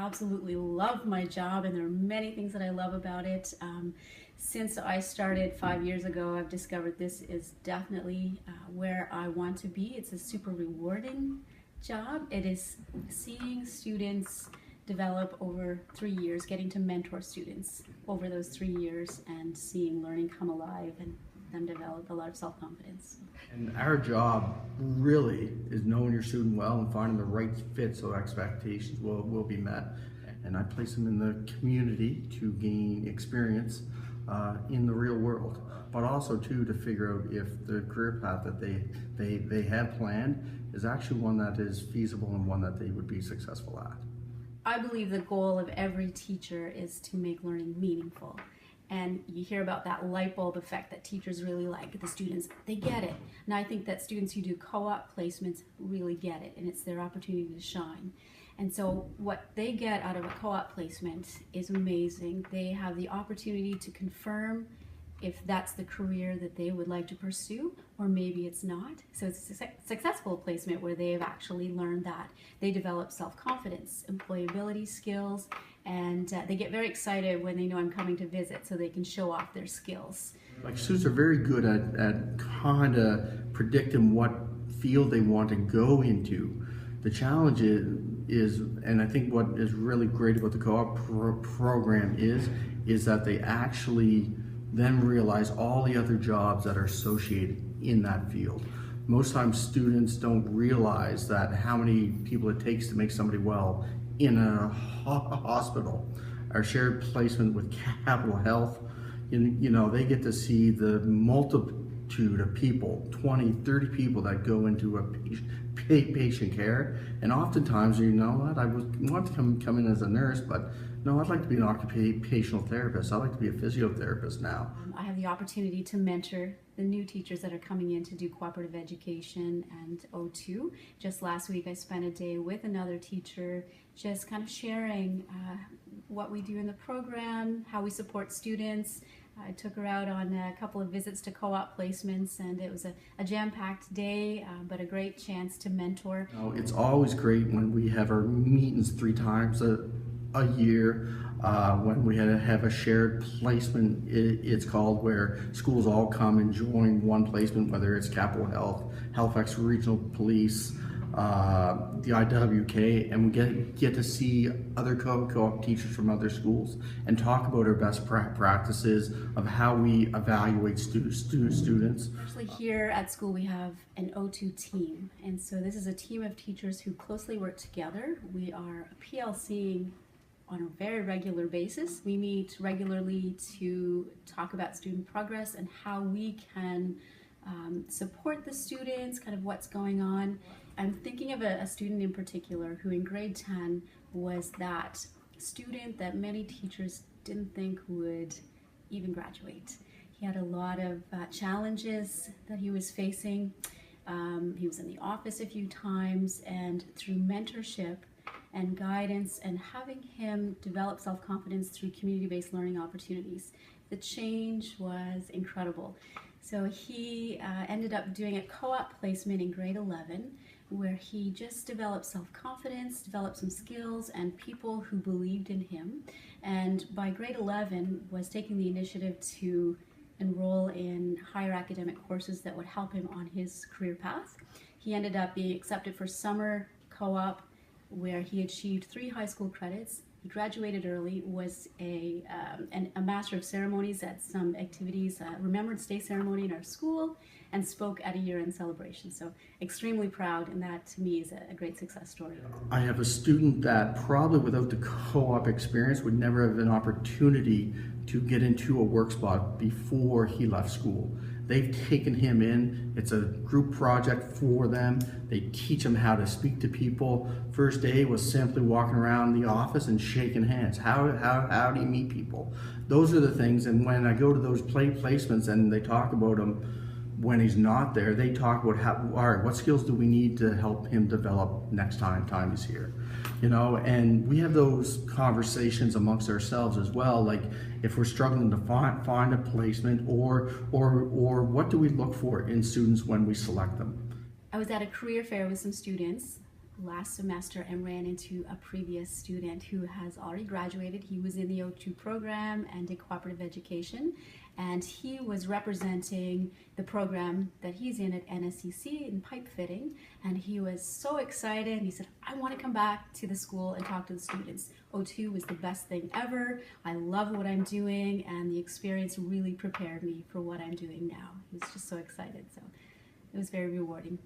absolutely love my job, and there are many things that I love about it. Since I started 5 years ago, I've discovered this is definitely where I want to be. It's a super rewarding job. It is seeing students develop over 3 years, getting to mentor students over those 3 years and seeing learning come alive and them develop a lot of self-confidence. And our job really is knowing your student well and finding the right fit so expectations will be met. And I place them in the community to gain experience in the real world, but also too to figure out if the career path that they have planned is actually one that is feasible and one that they would be successful at. I believe the goal of every teacher is to make learning meaningful. And you hear about that light bulb effect that teachers really like. The students, they get it. And I think that students who do co-op placements really get it, and it's their opportunity to shine. And so what they get out of a co-op placement is amazing. They have the opportunity to confirm if that's the career that they would like to pursue, or maybe it's not. So it's a successful placement where they've actually learned that. They develop self-confidence, employability skills, and they get very excited when they know I'm coming to visit so they can show off their skills. Like, students are very good at kind of predicting what field they want to go into. The challenge is, and I think what is really great about the co-op program is that they actually then realize all the other jobs that are associated in that field. Most times students don't realize that how many people it takes to make somebody well in a hospital. Our shared placement with Capital Health, you know, they get to see the multitude of people, 20, 30 people that go into a patient care, and oftentimes, you know what, I want to come in as a nurse, but no, I'd like to be an occupational therapist. I'd like to be a physiotherapist now. I have the opportunity to mentor the new teachers that are coming in to do cooperative education and O2. Just last week I spent a day with another teacher just kind of sharing what we do in the program, how we support students. I took her out on a couple of visits to co-op placements, and it was a jam-packed day, but a great chance to mentor. It's always great when we have our meetings 3 times a year, when we have a shared placement, it's called, where schools all come and join one placement, whether it's Capital Health, Halifax Regional Police, the IWK, and we get to see other co-op teachers from other schools and talk about our best practices of how we evaluate students. Actually, here at school we have an O2 team, and so this is a team of teachers who closely work together. We are PLCing on a very regular basis. We meet regularly to talk about student progress and how we can support the students, kind of what's going on. I'm thinking of a student in particular who in grade 10 was that student that many teachers didn't think would even graduate. He had a lot of challenges that he was facing. He was in the office a few times, and through mentorship and guidance and having him develop self-confidence through community-based learning opportunities, the change was incredible. So he ended up doing a co-op placement in grade 11 where he just developed self-confidence, developed some skills, and people who believed in him. And by grade 11 was taking the initiative to enroll in higher academic courses that would help him on his career path. He ended up being accepted for summer co-op where he achieved 3 high school credits. He graduated early, was a master of ceremonies at some activities, Remembrance Day ceremony in our school, and spoke at a year-end celebration. So extremely proud, and that to me is a great success story. I have a student that probably without the co-op experience would never have an opportunity to get into a work spot before he left school. They've taken him in. It's a group project for them. They teach him how to speak to people. First day was simply walking around the office and shaking hands. How do you meet people? Those are the things, and when I go to those placements and they talk about him when he's not there, they talk about all right, what skills do we need to help him develop next time he's here? You know, and we have those conversations amongst ourselves as well, like if we're struggling to find a placement, or what do we look for in students when we select them. I was at a career fair with some students last semester and ran into a previous student who has already graduated. He was in the O2 program and did cooperative education, and he was representing the program that he's in at NSCC in pipe fitting, and he was so excited. He said, I want to come back to the school and talk to the students. O2 was the best thing ever. I love what I'm doing, and the experience really prepared me for what I'm doing now. He was just so excited, so it was very rewarding.